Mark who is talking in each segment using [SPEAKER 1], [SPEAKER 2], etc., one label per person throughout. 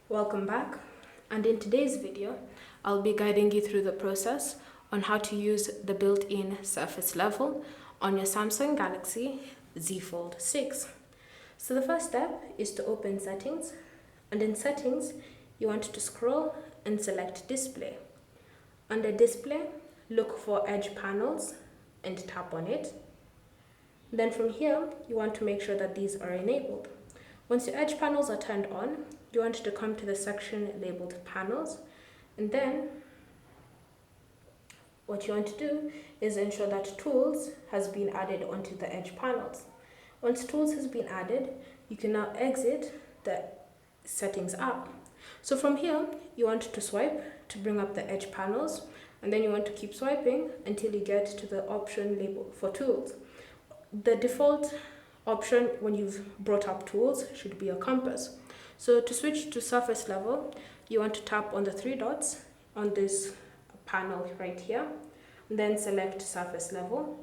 [SPEAKER 1] Welcome back, and in today's video I'll be guiding you through the process on how to use the built-in surface level on your Samsung Galaxy Z Fold 6. So the first step is to open settings, and in settings you want to scroll and select display. Under display, look for edge panels and tap on it. Then from here you want to make sure that these are enabled. Once your edge panels are turned on, you want to come to the section labeled panels, and then what you want to do is ensure that tools has been added onto the edge panels. Once tools has been added, you can now exit the settings app. So from here you want to swipe to bring up the edge panels, and then you want to keep swiping until you get to the option labeled for tools. The default option when you've brought up tools should be a compass. So to switch to surface level, you want to tap on the three dots on this panel right here, and then select surface level.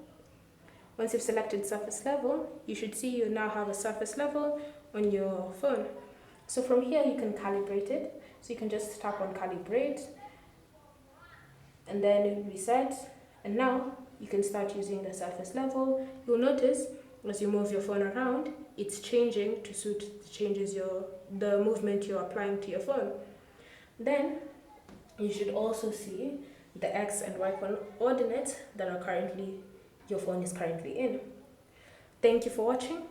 [SPEAKER 1] Once you've selected surface level, you should see you now have a surface level on your phone. So from here you can calibrate it. So you can just tap on calibrate and then reset, and now you can start using the surface level. You'll notice as you move your phone around, it's changing to suit the movement you're applying to your phone. Then you should also see the X and Y coordinates that your phone is currently in. Thank you for watching.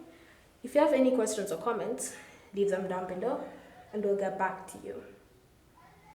[SPEAKER 1] If you have any questions or comments, leave them down below and we'll get back to you.